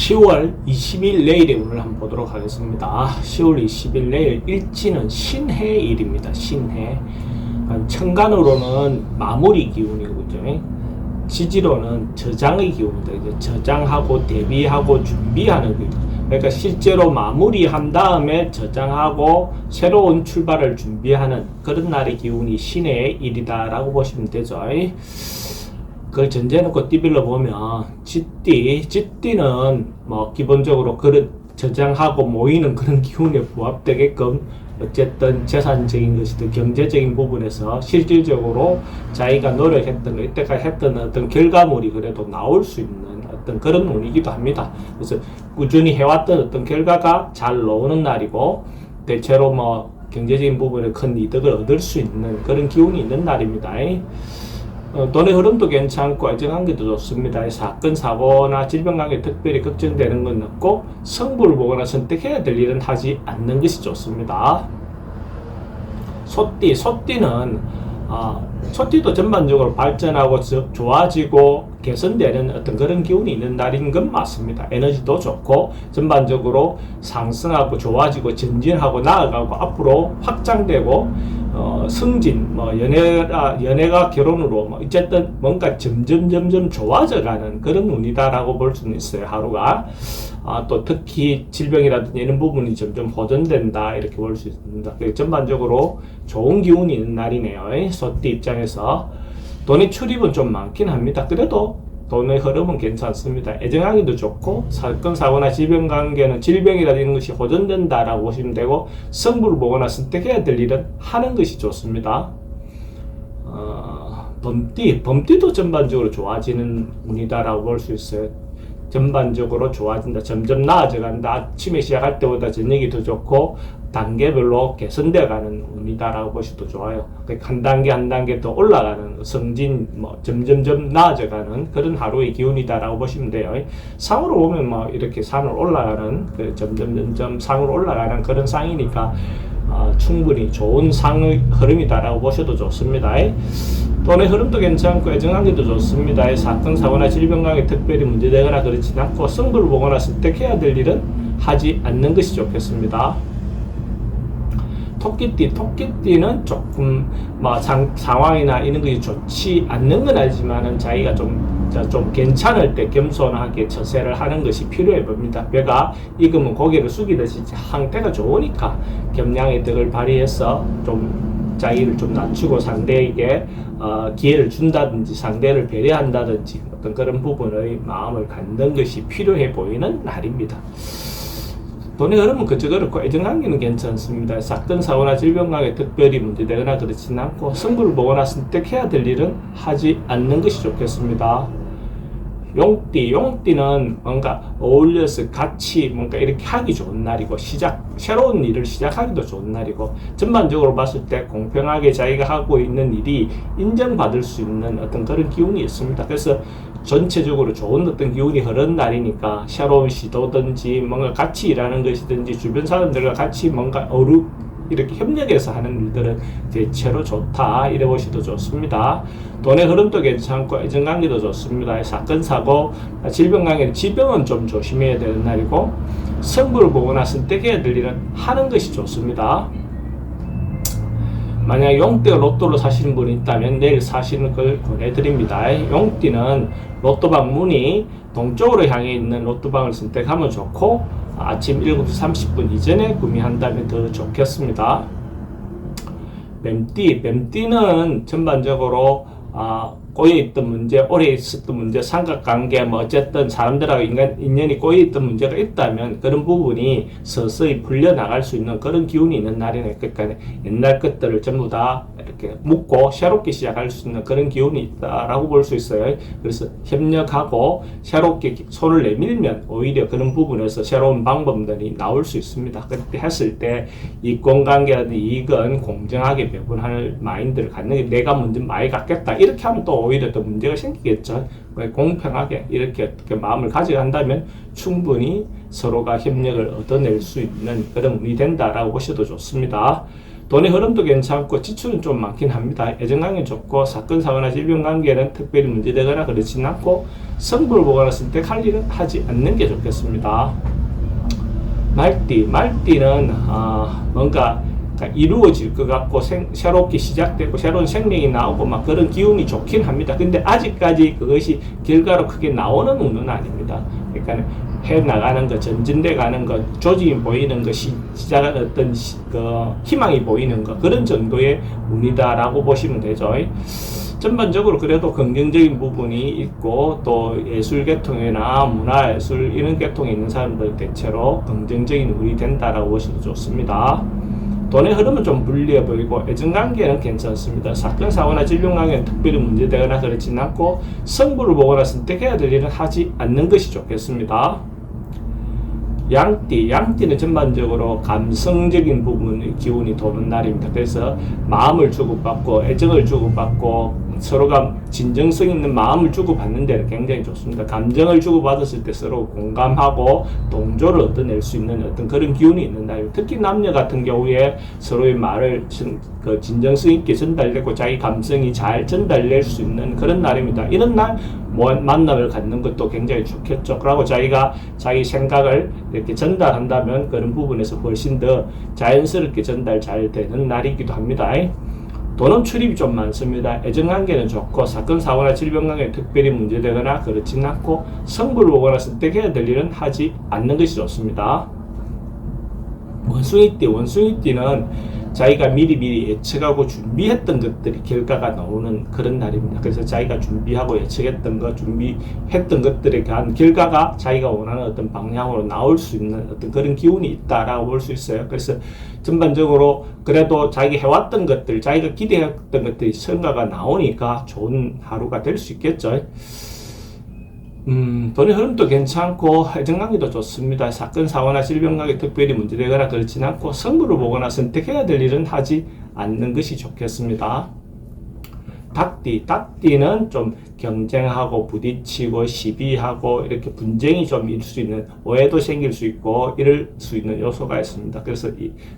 10월 20일 내일의 운을 한번 보도록 하겠습니다. 10월 20일 내일 일지는 신해일입니다. 신해. 천간으로는 마무리 기운이거든요. 지지로는 저장의 기운이다. 이제 저장하고 대비하고 준비하는 기운. 그러니까 실제로 마무리한 다음에 저장하고 새로운 출발을 준비하는 그런 날의 기운이 신해의 일이다라고 보시면 되죠. 그걸 전제해놓고 띠별로 보면 쥐띠는 뭐 기본적으로 그런 저장하고 모이는 그런 기운에 부합되게끔 어쨌든 재산적인 것이든 경제적인 부분에서 실질적으로 자기가 노력했던 이때까지 했던 어떤 결과물이 그래도 나올 수 있는 어떤 그런 운이기도 합니다. 그래서 꾸준히 해왔던 어떤 결과가 잘 나오는 날이고 대체로 뭐 경제적인 부분에 큰 이득을 얻을 수 있는 그런 기운이 있는 날입니다. 돈의 흐름도 괜찮고 애정관계도 좋습니다. 사건, 사고나 질병관계 특별히 걱정되는 건 없고 성부를 보거나 선택해야 될 일은 하지 않는 것이 좋습니다. 소띠는 소띠도 전반적으로 발전하고 좋아지고 개선되는 어떤 그런 기운이 있는 날인 건 맞습니다. 에너지도 좋고 전반적으로 상승하고 좋아지고 전진하고 나아가고 앞으로 확장되고 승진, 연애가 결혼으로 어쨌든 뭔가 점점 좋아져가는 그런 운이다라고 볼 수는 있어요. 하루가. 또 특히 질병이라든지 이런 부분이 점점 호전된다 이렇게 볼 수 있습니다. 전반적으로 좋은 기운이 있는 날이네요. 소띠 입장에서 돈의 출입은 좀 많긴 합니다. 그래도 돈의 흐름은 괜찮습니다. 애정하기도 좋고 사건, 사고나 질병관계는 질병이라든지 이런 것이 호전된다라고 보시면 되고 성부를 보거나 선택해야 될 일은 하는 것이 좋습니다. 범띠도 전반적으로 좋아지는 운이다라고 볼 수 있어요. 전반적으로 좋아진다. 점점 나아져간다. 아침에 시작할 때보다 저녁이 더 좋고 단계별로 개선되어가는 운이다라고 보셔도 좋아요. 한 단계 한 단계 더 올라가는 성진, 점점점 나아져가는 그런 하루의 기운이다라고 보시면 돼요. 상으로 보면 이렇게 산을 올라가는 점점 상으로 올라가는 그런 상이니까 충분히 좋은 상의 흐름이다라고 보셔도 좋습니다. 돈의 흐름도 괜찮고 애정관계도 좋습니다. 사건, 사고나 질병관계 특별히 문제되거나 그렇지 않고 승부를 보거나 선택해야 될 일은 하지 않는 것이 좋겠습니다. 토끼띠는 조금 상황이나 이런 것이 좋지 않는 건 아니지만은 자기가 좀 괜찮을 때 겸손하게 처세를 하는 것이 필요해 봅니다. 배가 익으면 고개를 숙이듯이 상태가 좋으니까 겸양의 덕을 발휘해서 좀 자기를 좀 낮추고 상대에게 기회를 준다든지 상대를 배려한다든지 어떤 그런 부분의 마음을 갖는 것이 필요해 보이는 날입니다. 돈의 흐름은 그저 그렇고 애정관계는 괜찮습니다. 사건, 사고나 질병관계 특별히 문제되거나 그렇지는 않고 승부를 보거나 선택해야 될 일은 하지 않는 것이 좋겠습니다. 용띠는 뭔가 어울려서 같이 뭔가 이렇게 하기 좋은 날이고 새로운 일을 시작하기도 좋은 날이고 전반적으로 봤을 때 공평하게 자기가 하고 있는 일이 인정받을 수 있는 어떤 그런 기운이 있습니다. 그래서 전체적으로 좋은 어떤 기운이 흐르는 날이니까 새로운 시도든지 뭔가 같이 일하는 것이든지 주변 사람들과 같이 뭔가 이렇게 협력해서 하는 일들은 대체로 좋다 이래 보셔도 좋습니다. 돈의 흐름도 괜찮고 애정관계도 좋습니다. 사건, 사고, 질병은 좀 조심해야 되는 날이고 승부를 보거나 선택해야 될 일은 하는 것이 좋습니다. 만약 용띠가 로또를 사시는 분이 있다면 내일 사시는 걸 권해드립니다. 용띠는 로또방 문이 동쪽으로 향해 있는 로또방을 선택하면 좋고 아침 7시 30분 이전에 구매한다면 더 좋겠습니다. 뱀띠는 전반적으로 꼬여있던 문제, 오래 있었던 문제, 삼각관계, 어쨌든 사람들하고 인연이 꼬여있던 문제가 있다면 그런 부분이 서서히 풀려나갈 수 있는 그런 기운이 있는 날이네. 그러니까 옛날 것들을 전부 다 이렇게 묶고 새롭게 시작할 수 있는 그런 기운이 있다라고 볼 수 있어요. 그래서 협력하고 새롭게 손을 내밀면 오히려 그런 부분에서 새로운 방법들이 나올 수 있습니다. 그렇게 했을 때 이권관계라든지 이익은 공정하게 배분할 마인드를 갖는 게 내가 먼저 많이 갖겠다. 이렇게 하면 또 오히려 더 문제가 생기겠죠. 공평하게 이렇게 어떻게 마음을 가져간다면 충분히 서로가 협력을 얻어낼 수 있는 그런 운이 된다라고 보셔도 좋습니다. 돈의 흐름도 괜찮고 지출은 좀 많긴 합니다. 애정관계 좋고 사건 사고나 질병 관계는 특별히 문제되거나 그렇지는 않고 성부를 보거나 선택할 일은 하지 않는 게 좋겠습니다. 말띠는 뭔가 이루어질 것 같고 새롭게 시작되고 새로운 생명이 나오고 막 그런 기운이 좋긴 합니다. 근데 아직까지 그것이 결과로 크게 나오는 운은 아닙니다. 그러니까 해 나가는 것, 전진돼 가는 것, 조짐이 보이는 것이 시작한 어떤 희망이 보이는 것, 그런 정도의 운이다라고 보시면 되죠. 전반적으로 그래도 긍정적인 부분이 있고 또 예술 계통이나 문화 예술 이런 계통에 있는 사람들 대체로 긍정적인 운이 된다라고 보셔도 좋습니다. 돈의 흐름은 좀 불리해 보이고 애정관계는 괜찮습니다. 사건 사고나 질병 관계는 특별히 문제되거나 그렇지는 않고 성부를 보거나 선택해야 될 일은 하지 않는 것이 좋겠습니다. 양띠는 전반적으로 감성적인 부분의 기운이 도는 날입니다. 그래서 마음을 주고받고 애정을 주고받고 서로가 진정성 있는 마음을 주고받는 데는 굉장히 좋습니다. 감정을 주고받았을 때 서로 공감하고 동조를 얻어낼 수 있는 어떤 그런 기운이 있는 날입니다. 특히 남녀 같은 경우에 서로의 말을 진정성 있게 전달되고 자기 감성이 잘 전달될 수 있는 그런 날입니다. 이런 날 만남을 갖는 것도 굉장히 좋겠죠. 그리고 자기가 자기 생각을 이렇게 전달한다면 그런 부분에서 훨씬 더 자연스럽게 전달 잘 되는 날이기도 합니다. 돈은 출입이 좀 많습니다. 애정관계는 좋고 사건 사고나 질병 관계에 특별히 문제되거나 그렇지는 않고 성부를 보거나 선택해야 될 일은 하지 않는 것이 좋습니다. 원숭이띠는 자기가 미리 예측하고 준비했던 것들이 결과가 나오는 그런 날입니다. 그래서 자기가 준비하고 예측했던 것, 준비했던 것들에 대한 결과가 자기가 원하는 어떤 방향으로 나올 수 있는 어떤 그런 기운이 있다라고 볼 수 있어요. 그래서 전반적으로 그래도 자기가 해왔던 것들, 자기가 기대했던 것들이 성과가 나오니까 좋은 하루가 될 수 있겠죠. 돈의 흐름도 괜찮고 애정관계도 좋습니다. 사건 사고나 질병 관계 특별히 문제되거나 그렇지는 않고 성부를 보거나 선택해야 될 일은 하지 않는 것이 좋겠습니다. 닭띠는 좀 경쟁하고 부딪히고 시비하고 이렇게 분쟁이 좀 일 수 있는 오해도 생길 수 있고 이럴 수 있는 요소가 있습니다. 그래서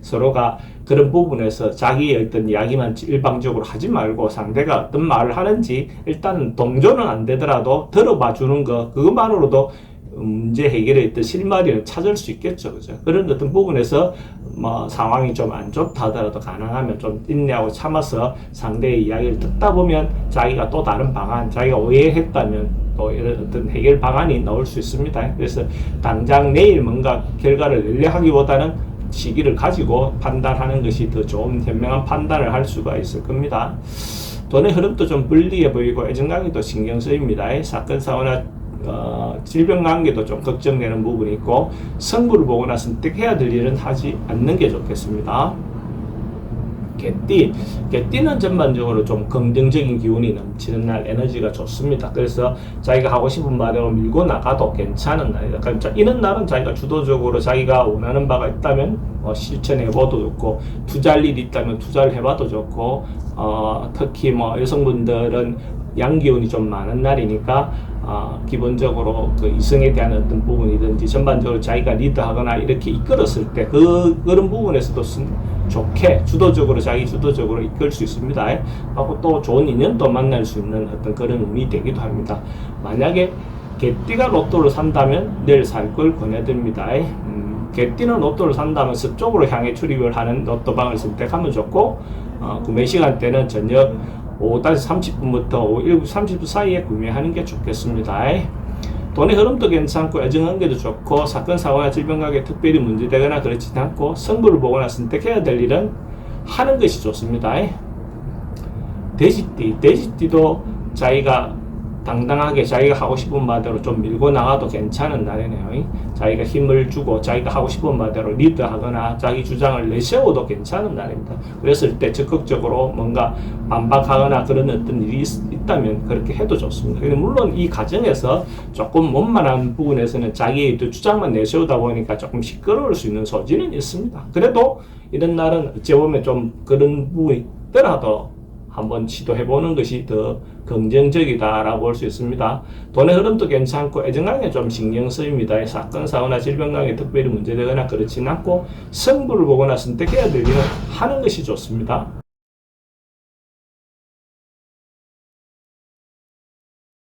서로가 그런 부분에서 자기의 어떤 이야기만 일방적으로 하지 말고 상대가 어떤 말을 하는지 일단은 동조는 안 되더라도 들어봐 주는 거 그것만으로도 문제 해결의 어떤 실마리를 찾을 수 있겠죠. 그죠? 그런 어떤 부분에서 뭐 상황이 좀 안 좋다 하더라도 가능하면 좀 인내하고 참아서 상대의 이야기를 듣다 보면 자기가 또 다른 방안, 자기가 오해했다면 또 이런 어떤 해결 방안이 나올 수 있습니다. 그래서 당장 내일 뭔가 결과를 내려 하기보다는 시기를 가지고 판단하는 것이 더 좋은 현명한 판단을 할 수가 있을 겁니다. 돈의 흐름도 좀 불리해 보이고 애정관계도 신경 쓰입니다. 사건 사고나 질병 관계도 좀 걱정되는 부분이 있고 성부를 보거나 선택해야 될 일은 하지 않는 게 좋겠습니다. 개띠는 전반적으로 좀 긍정적인 기운이 넘치는 날, 에너지가 좋습니다. 그래서 자기가 하고 싶은 바대로 밀고 나가도 괜찮은 날이다. 그러니까 이런 날은 자기가 주도적으로 자기가 원하는 바가 있다면 실천해봐도 좋고 투자할 일이 있다면 투자를 해봐도 좋고 특히 여성분들은 양기운이 좀 많은 날이니까 기본적으로 그 이성에 대한 어떤 부분이든지 전반적으로 자기가 리드하거나 이렇게 이끌었을 때 그런 부분에서도 좋게 주도적으로 자기 주도적으로 이끌 수 있습니다. 하고 또 좋은 인연도 만날 수 있는 어떤 그런 운이 되기도 합니다. 만약에 개띠가 로또를 산다면 내일 살 걸 권해드립니다. 개띠는 로또를 산다면 서쪽으로 향해 출입을 하는 로또방을 선택하면 좋고 구매 시간대는 저녁 오후 5시 30분부터 오후 7시 30분 사이에 구매하는 게 좋겠습니다. 돈의 흐름도 괜찮고 애정관계도 좋고 사건 사고나 질병 관계 특별히 문제되거나 그렇지 않고 성부를 보거나 선택해야 될 일은 하는 것이 좋습니다. 돼지띠도 자기가 당당하게 자기가 하고 싶은 바대로 좀 밀고 나가도 괜찮은 날이네요. 자기가 힘을 주고 자기가 하고 싶은 바대로 리드하거나 자기 주장을 내세워도 괜찮은 날입니다. 그랬을 때 적극적으로 뭔가 반박하거나 그런 어떤 일이 있다면 그렇게 해도 좋습니다. 물론 이 과정에서 조금 원만한 부분에서는 자기의 주장만 내세우다 보니까 조금 시끄러울 수 있는 소지는 있습니다. 그래도 이런 날은 어찌 보면 좀 그런 부분이 있더라도 한번 시도해보는 것이 더 긍정적이다라고 볼 수 있습니다. 돈의 흐름도 괜찮고 애정강에 좀 신경 쓰입니다. 사건, 사고나 질병강에 특별히 문제되거나 그렇지는 않고 승부를 보거나 선택해야 될 일은 하는 것이 좋습니다.